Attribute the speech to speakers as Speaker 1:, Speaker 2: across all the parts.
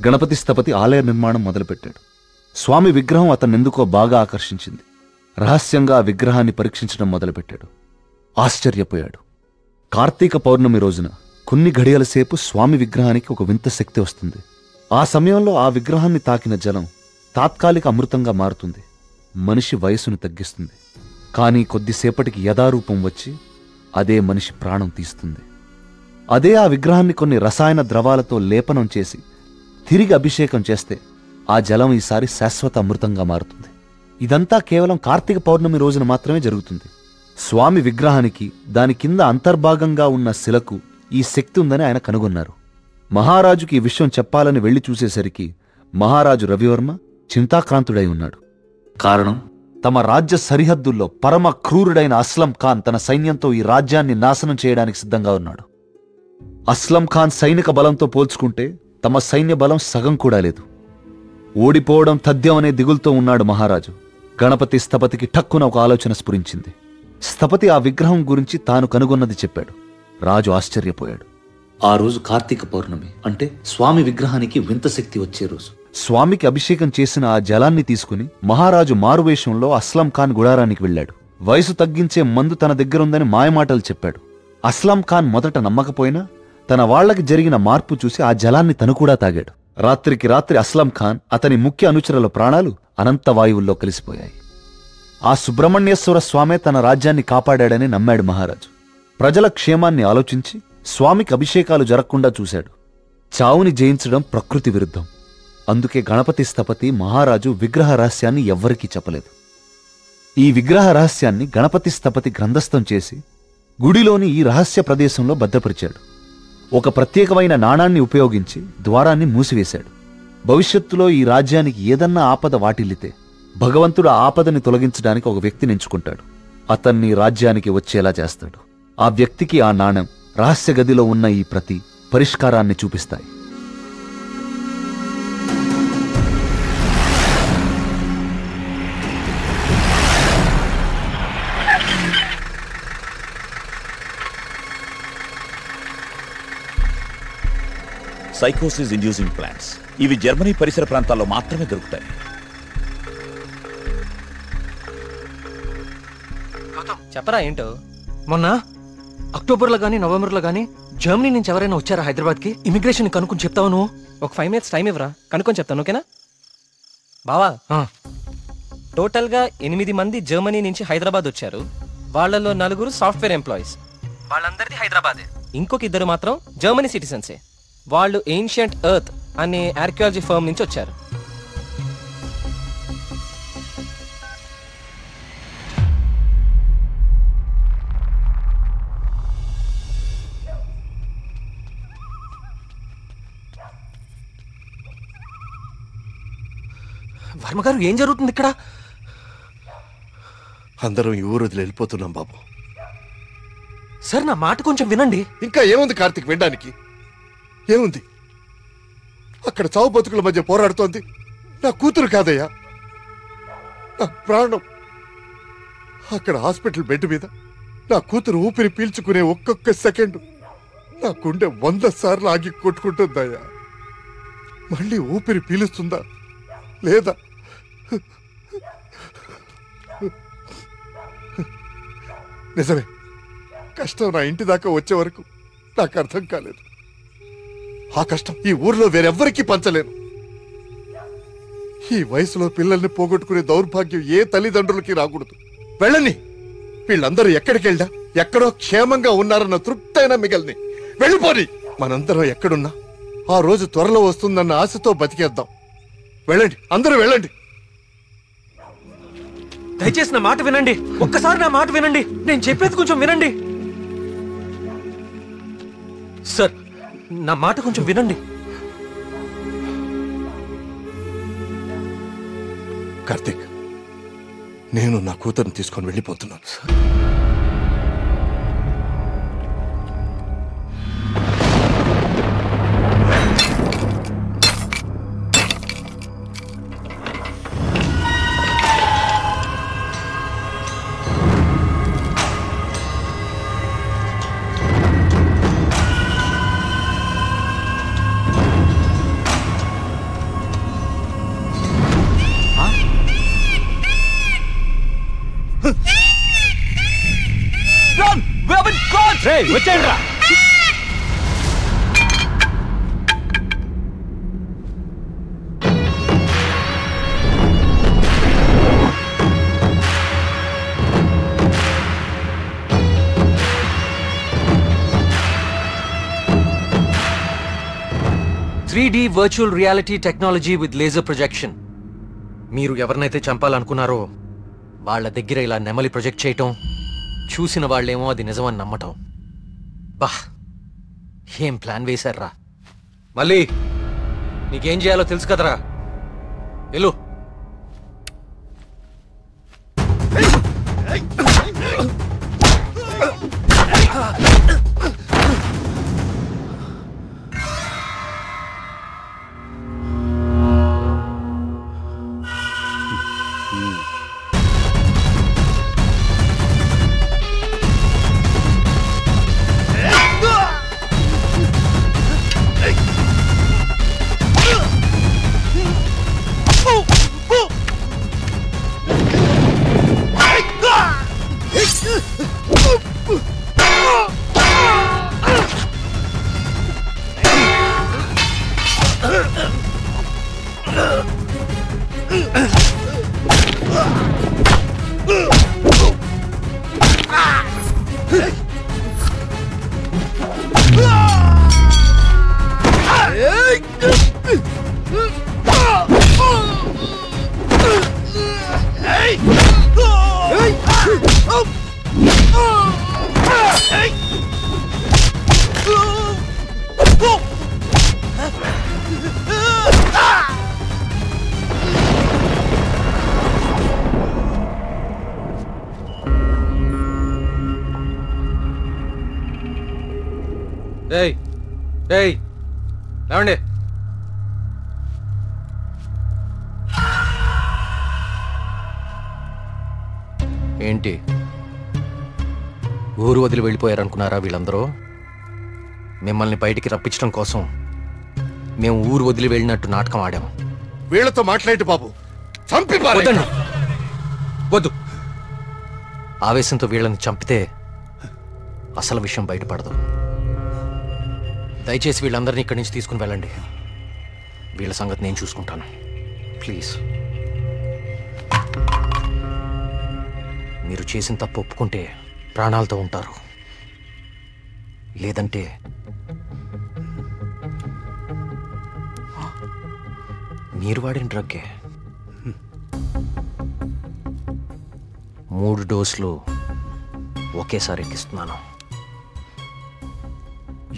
Speaker 1: గణపతి స్థపతి ఆలయ నిర్మాణం మొదలుపెట్టాడు. స్వామి విగ్రహం అతన్నెందుకో బాగా ఆకర్షించింది. రహస్యంగా ఆ విగ్రహాన్ని పరీక్షించడం మొదలుపెట్టాడు. ఆశ్చర్యపోయాడు. కార్తీక పౌర్ణమి రోజున కొన్ని ఘడియల సేపు స్వామి విగ్రహానికి ఒక వింత శక్తి వస్తుంది. ఆ సమయంలో ఆ విగ్రహాన్ని తాకిన జలం తాత్కాలిక అమృతంగా మారుతుంది. మనిషి వయసును తగ్గిస్తుంది. కానీ కొద్దిసేపటికి యథారూపం వచ్చి అదే మనిషి ప్రాణం తీస్తుంది. అదే ఆ విగ్రహాన్ని కొన్ని రసాయన ద్రవాలతో లేపనం చేసి తిరిగి అభిషేకం చేస్తే ఆ జలం ఈసారి శాశ్వత అమృతంగా మారుతుంది. ఇదంతా కేవలం కార్తీక పౌర్ణమి రోజున మాత్రమే జరుగుతుంది. స్వామి విగ్రహానికి దాని కింద అంతర్భాగంగా ఉన్న శిలకు ఈ శక్తి ఉందని ఆయన కనుగొన్నారు. మహారాజుకి ఈ విషయం చెప్పాలని వెళ్లి చూసేసరికి మహారాజు రవివర్మ చింతాక్రాంతుడై ఉన్నాడు. కారణం, తమ రాజ్య సరిహద్దుల్లో పరమ క్రూరుడైన అస్లం ఖాన్ తన సైన్యంతో ఈ రాజ్యాన్ని నాశనం చేయడానికి సిద్ధంగా ఉన్నాడు. అస్లం ఖాన్ సైనిక బలంతో పోల్చుకుంటే తమ సైన్య బలం సగం కూడా లేదు. ఓడిపోవడం తథ్యం అనే దిగులుతో ఉన్నాడు మహారాజు. గణపతి స్థపతికి ఠక్కున ఒక ఆలోచన స్ఫురించింది. స్థపతి ఆ విగ్రహం గురించి తాను కనుగొన్నది చెప్పాడు. రాజు ఆశ్చర్యపోయాడు. ఆ రోజు కార్తీక పౌర్ణమి, అంటే స్వామి విగ్రహానికి వింత శక్తి వచ్చే రోజు. స్వామికి అభిషేకం చేసిన ఆ జలాన్ని తీసుకుని మహారాజు మారువేషంలో అస్లం ఖాన్ గుడారానికి వెళ్ళాడు. వయసు తగ్గించే మందు తన దగ్గరుందని మాయమాటలు చెప్పాడు. అస్లం ఖాన్ మొదట నమ్మకపోయినా తన వాళ్లకి జరిగిన మార్పు చూసి ఆ జలాన్ని తను కూడా తాగాడు. రాత్రికి రాత్రి అస్లం ఖాన్, అతని ముఖ్య అనుచరుల ప్రాణాలు అనంత వాయువుల్లో కలిసిపోయాయి. ఆ సుబ్రహ్మణ్యేశ్వర స్వామే తన రాజ్యాన్ని కాపాడాడని నమ్మాడు మహారాజు. ప్రజల క్షేమాన్ని ఆలోచించి స్వామికి అభిషేకాలు జరగకుండా చూశాడు. చావుని జయించడం ప్రకృతి విరుద్ధం. అందుకే గణపతి స్థపతి మహారాజు విగ్రహ రహస్యాన్ని ఎవ్వరికీ చెప్పలేదు. ఈ విగ్రహ రహస్యాన్ని గణపతి స్థపతి గ్రంథస్థం చేసి గుడిలోని ఈ రహస్య ప్రదేశంలో భద్రపరిచాడు. ఒక ప్రత్యేకమైన నాణాన్ని ఉపయోగించి ద్వారాన్ని మూసివేశాడు. భవిష్యత్తులో ఈ రాజ్యానికి ఏదన్నా ఆపద వాటిల్లితే భగవంతుడు ఆ ఆపదని తొలగించడానికి ఒక వ్యక్తిని ఎంచుకుంటాడు. అతన్ని రాజ్యానికి వచ్చేలా చేస్తాడు. ఆ వ్యక్తికి ఆ నాణెం, రహస్య గదిలో ఉన్న ఈ ప్రతి పరిష్కారాన్ని చూపిస్తాయి.
Speaker 2: సైకోసిస్ ఇండ్యూసింగ్ ప్లాంట్స్ ఇవి జర్మనీ పరిసర ప్రాంతాల్లో మాత్రమే దొరుకుతాయి.
Speaker 3: చెప్పరా ఏంటో. మొన్న అక్టోబర్లో గానీ నవంబర్లో గానీ జర్మనీ నుంచి ఎవరైనా వచ్చారా హైదరాబాద్కి? ఇమిగ్రేషన్ కనుక్కొని చెప్తావు నువ్వు? ఒక 5 minutes టైం ఇవ్వరా, కనుక్కొని చెప్తాను. ఓకేనా బావా? టోటల్గా 8 మంది జర్మనీ నుంచి హైదరాబాద్ వచ్చారు. వాళ్ళలో 4 సాఫ్ట్వేర్ ఎంప్లాయీస్. వాళ్ళందరిది హైదరాబాదే. ఇంకొక 2 మాత్రం జర్మనీ సిటిజన్సే. వాళ్ళు ఏన్షియంట్ ఎర్త్ అనే ఆర్కియాలజీ ఫర్మ్ నుంచి వచ్చారు. వర్మగారు, ఏం జరుగుతుంది ఇక్కడ?
Speaker 4: అందరం ఈ ఊరు వదిలి వెళ్ళిపోతున్నాం బాబు.
Speaker 3: సార్, నా మాట కొంచెం వినండి.
Speaker 4: ఇంకా ఏముంది కార్తీక్ వినడానికి? ఏముంది? అక్కడ చావు బతుకుల మధ్య పోరాడుతోంది నా కూతురు కాదయ్యా, నా ప్రాణం. అక్కడ హాస్పిటల్ బెడ్ మీద నా కూతురు ఊపిరి పీల్చుకునే ఒక్కొక్క సెకండ్ నా గుండె 100 సార్లు ఆగి కొట్టుకుంటుందయ్యా. మళ్ళీ ఊపిరి పీలుస్తుందా లేదా? నిజమే, కష్టం నా ఇంటి దాకా వచ్చే వరకు నాకు అర్థం కాలేదు. ఆ కష్టం ఈ ఊర్లో వేరెవ్వరికీ పంచలేను. ఈ వయసులో పిల్లల్ని పోగొట్టుకునే దౌర్భాగ్యం ఏ తల్లిదండ్రులకి రాకూడదు. వెళ్ళని, వీళ్ళందరూ ఎక్కడికి వెళ్ళా ఎక్కడో క్షేమంగా ఉన్నారన్న తృప్తైనా మిగల్ని. వెళ్ళిపోని. మనందరం ఎక్కడున్నా ఆ రోజు త్వరలో వస్తుందన్న ఆశతో బతికేద్దాం. వెళ్ళండి, అందరూ వెళ్ళండి.
Speaker 3: దయచేసి నా మాట వినండి. ఒక్కసారి నా మాట వినండి. నేను చెప్పేది కొంచెం వినండి సార్. నా మాట కొంచెం వినండి.
Speaker 4: కార్తీక్, నేను నా కూతురుని తీసుకొని వెళ్ళిపోతున్నాను.
Speaker 3: వచ్చేయండి రా. Virtual reality technology with laser projection. మీరు ఎవరినైతే చంపాలనుకున్నారో వాళ్ళ దగ్గర ఇలా నెమలి ప్రొజెక్ట్ చేయటం, చూసిన వాళ్ళేమో అది నిజమని నమ్మటం. బా, ఏం ప్లాన్ వేశారా? మళ్ళీ నీకేం చేయాలో తెలుసు కదరా, వెళ్ళు. ఏయ్ ఏయ్ లేవండి. ఏంటి ఊరు వదిలి వెళ్ళిపోయారనుకున్నారా వీళ్ళందరూ? మిమ్మల్ని బయటికి రప్పించడం కోసం మేము ఊరు వదిలి వెళ్ళినట్టు నాటకం ఆడాము.
Speaker 4: వీళ్ళతో మాట్లాడి బాబు, చంపి
Speaker 3: వద్దండి, వద్దు. ఆవేశంతో వీళ్ళని చంపితే అసలు విషయం బయటపడదు. దయచేసి వీళ్ళందరినీ ఇక్కడి నుంచి తీసుకుని వెళ్ళండి. వీళ్ళ సంగతి నేను చూసుకుంటాను, ప్లీజ్. మీరు చేసిన తప్పు ఒప్పుకుంటే ప్రాణాలతో ఉంటారు, లేదంటే మీరు వాడిన డ్రగ్గే 3 డోసులు ఒకేసారి ఎక్కిస్తున్నాను.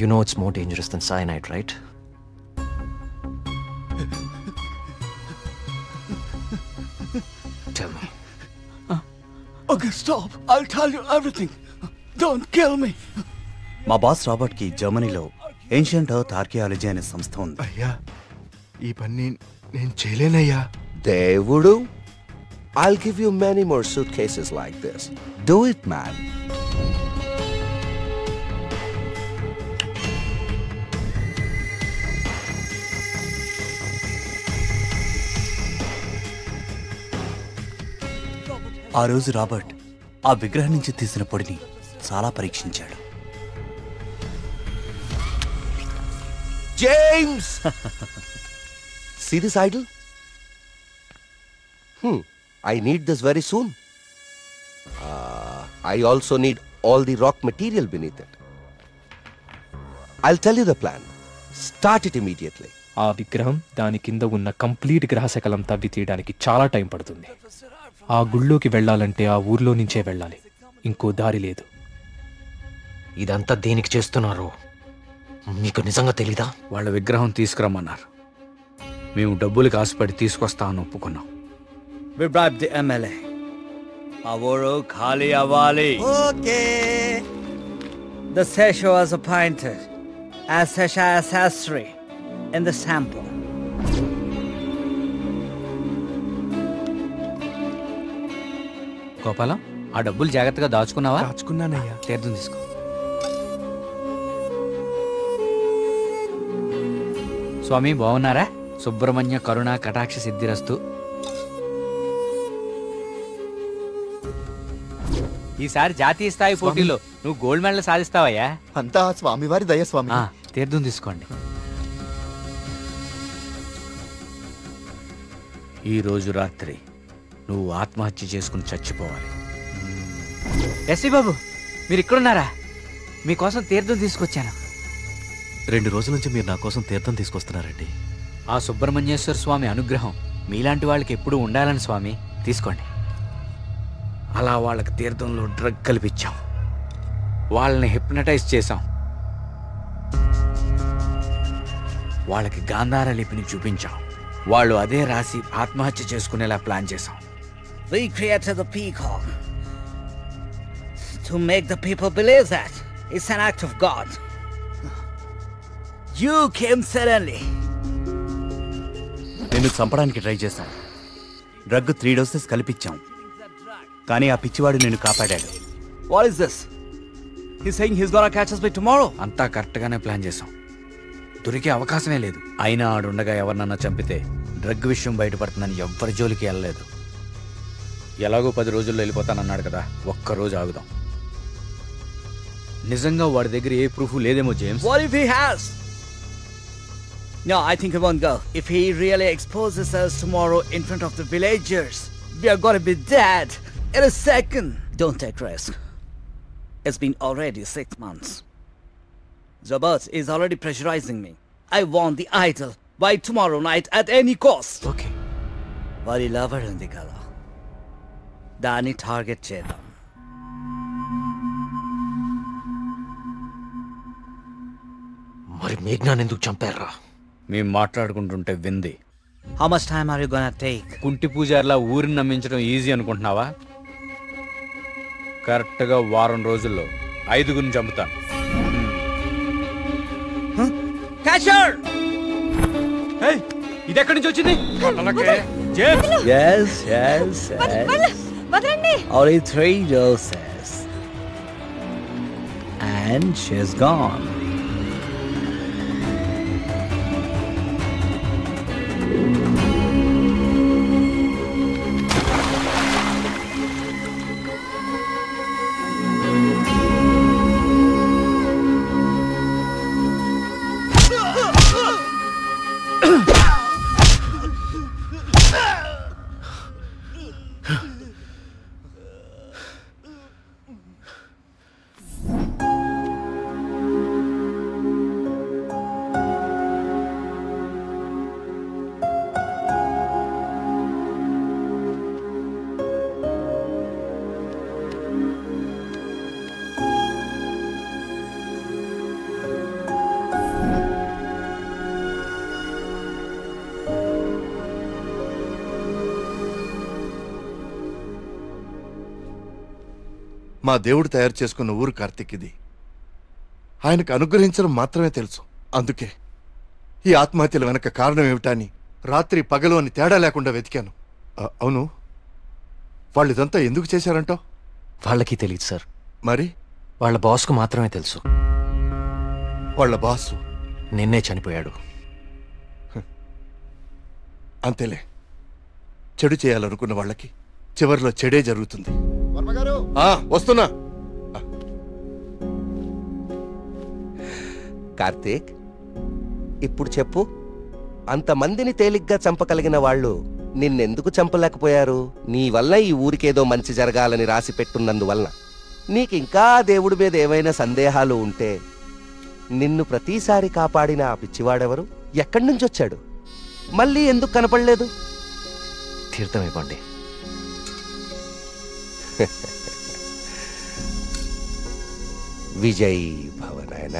Speaker 3: You know it's more dangerous than cyanide, right? Tell me.
Speaker 5: Okay, stop. I'll tell you everything. Don't kill me.
Speaker 6: మా బాస్ రాబర్ట్ కి జర్మనీలో ఏన్షియంట్ ఎర్త్ ఆర్కియాలజీ అనే సంస్థ ఉంది.
Speaker 4: అయ్యా, ఈ పని నేను చేయలేనయ్యా.
Speaker 7: దేవుడు, I'll give you many more suitcases like this. Do it, man.
Speaker 6: ఆ రోజు రాబర్ట్ ఆ విగ్రహం నుంచి తీసిన పొడిని చాలా పరీక్షించాడు.
Speaker 7: James! See this idol? I need this very soon. I also need all the rock material beneath it. I'll tell you the plan. Start it immediately.
Speaker 8: ఆ విగ్రహం దాని కింద ఉన్న కంప్లీట్ గ్రహశకలం తవ్వి తీయడానికి చాలా టైం పడుతుంది. ఆ గుళ్ళోకి వెళ్ళాలంటే ఆ ఊర్లో నుంచే వెళ్ళాలి, ఇంకో దారి లేదు.
Speaker 3: ఇదంతా దేనికి చేస్తున్నారో మీకు నిజంగా తెలీదా?
Speaker 5: వాళ్ళ విగ్రహం తీసుకురమ్మన్నారు. మేము డబ్బులకి ఆశపడి తీసుకొస్తామని ఒప్పుకున్నాం.
Speaker 6: We bribed the MLA. ఆ ఊరు ఖాళీ అవ్వాలి.
Speaker 9: Okay. The Sesha was appointed as Sesha Sastry in the sample.
Speaker 5: Gopalam, ఆ డబ్బులు జాగ్రత్తగా దాచుకున్నావా?
Speaker 3: దాచుకున్నానయ్యా.
Speaker 5: తీర్థం తీసుకో. స్వామి బాగున్నారా? సుబ్రహ్మణ్య కరుణ కటాక్ష సిద్ధిరస్తు.
Speaker 10: ఈసారి జాతీయ స్థాయి పోటీలో నువ్వు గోల్డ్ మెడల్ సాధిస్తావయ్యా.
Speaker 11: అంతా స్వామివారి దయ స్వామి.
Speaker 10: తీర్థం తీసుకోండి. ఈ రోజు రాత్రి నువ్వు ఆత్మహత్య చేసుకుని చచ్చిపోవాలి. ఎస్వి బాబు, మీరు ఇక్కడున్నారా? మీకోసం తీర్థం తీసుకొచ్చాను.
Speaker 6: 2 రోజుల నుంచి మీరు నా కోసం తీర్థం తీసుకొస్తున్నారండి.
Speaker 10: ఆ సుబ్రహ్మణ్యేశ్వర స్వామి అనుగ్రహం మీలాంటి వాళ్ళకి ఎప్పుడూ ఉండాలని స్వామి. తీసుకోండి. అలా వాళ్ళకి తీర్థంలో డ్రగ్ కల్పించాం, వాళ్ళని హిప్నటైజ్ చేశాం, వాళ్ళకి గాంధార లిపిని చూపించాం, వాళ్ళు అదే రాసి ఆత్మహత్య చేసుకునేలా ప్లాన్ చేశాం.
Speaker 9: We created the peacock to make the people believe that it's an act of God. You came suddenly.
Speaker 6: నిన్ను చంపడానికి ట్రై చేశాం. డ్రగ్ 3 డోసెస్ కల్పించాం, కానీ ఆ పిచ్చివాడు నిన్ను కాపాడాడు.
Speaker 10: What is this? He's saying he's gonna catch us by tomorrow. అంతా కరెక్ట్గానే ప్లాన్ చేశాం. దొరికే అవకాశమే లేదు. అయినా ఆడుండగా ఎవరినన్నా చంపితే డ్రగ్ విషయం బయటపడుతుందని ఎవ్వరి జోలికి వెళ్ళలేదు. ఎలాగో 10 రోజుల్లో వెళ్ళిపోతానన్నాడు కదా, ఒక్కరోజు ఆగుదాం. నిజంగా వాడి దగ్గర ఏ ప్రూఫ్ లేదేమో James.
Speaker 9: What if he has? No, I think he won't go. If he really exposes us tomorrow in front of the villagers, we are gonna be dead in a second. Don't take risk. It's been already 6 months. Zabas is already pressurizing me. I want the idol by tomorrow night at any cost.
Speaker 10: Okay.
Speaker 9: Vari lover undi kada. Dani target chedam.
Speaker 3: మరి మేఘ్నాన్ని ఎందుకు చంపారా?
Speaker 10: మేము మాట్లాడుకుంటుంటే వింది.
Speaker 9: How much time are you gonna take?
Speaker 10: కుంటి పూజారిలా ఊరిని నమ్మించడం easy అనుకుంటున్నావా? కరెక్ట్గా 1 వారం రోజుల్లో 5గురిని చంపుతాను.
Speaker 9: Catcher!
Speaker 10: Hey, ఇది ఎక్కడి నుంచి వచ్చింది? James.
Speaker 9: Yes. Only 3 doses. And she's gone.
Speaker 4: మా దేవుడు తయారు చేసుకున్న ఊరు కార్తీక్ ఇది. ఆయనకు అనుగ్రహించడం మాత్రమే తెలుసు. అందుకే ఈ ఆత్మహత్యల వెనక కారణం ఏమిటా అని రాత్రి పగలు అని తేడా లేకుండా వెతికాను. అవును, వాళ్ళు ఇదంతా ఎందుకు చేశారంటావు?
Speaker 3: వాళ్ళకి తెలియదు సార్.
Speaker 4: మరి
Speaker 3: వాళ్ళ బాస్కు మాత్రమే తెలుసు.
Speaker 4: వాళ్ళ బాసు
Speaker 3: నిన్నే చనిపోయాడు.
Speaker 4: అంతేలే, చెడు చేయాలనుకున్న వాళ్ళకి చివరిలో చెడే జరుగుతుంది. వస్తున్నా.
Speaker 7: కార్తీక్, ఇప్పుడు చెప్పు, అంతమందిని తేలిగ్గా చంపగలిగిన వాళ్ళు నిన్నెందుకు చంపలేకపోయారు? నీ వల్ల ఈ ఊరికేదో మంచి జరగాలని రాసి పెట్టున్నందువలన. నీకింకా దేవుడి మీద ఏవైనా సందేహాలు ఉంటే నిన్ను ప్రతిసారి కాపాడిన ఆ పిచ్చివాడెవరు? ఎక్కడి నుంచి వచ్చాడు? మళ్ళీ ఎందుకు కనపడలేదు?
Speaker 3: తీర్థం ఇవ్వండి.
Speaker 7: విజయ్ భవనాయన.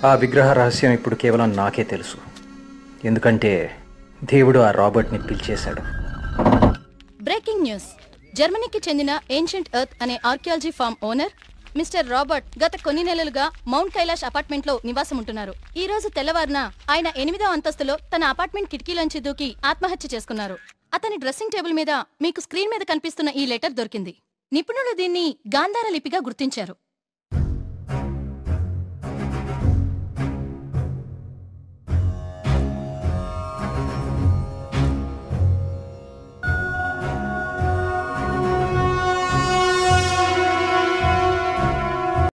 Speaker 3: ఆ విగ్రహ రహస్యం ఇప్పుడు కేవలం నాకే తెలుసు. ఎందుకంటే దేవుడు ఆ రాబర్ట్ని పిలిచేశాడు.
Speaker 12: Breaking news. జర్మనీకి చెందిన ఏన్షియంట్ ఎర్త్ అనే archaeology firm owner mister Robert గత కొన్ని నెలలుగా మౌంట్ కైలాష్ అపార్ట్మెంట్ లో నివాసం ఉంటున్నారు. ఈ రోజు తెల్లవారున ఆయన 8వ అంతస్తులో తన అపార్ట్మెంట్ కిటికీలోంచి దూకి ఆత్మహత్య చేసుకున్నారు. అతని డ్రెస్సింగ్ టేబుల్ మీద మీకు స్క్రీన్ మీద కనిపిస్తున్న ఈ లెటర్ దొరికింది. నిపుణులు దీన్ని గాంధార లిపిగా గుర్తించారు.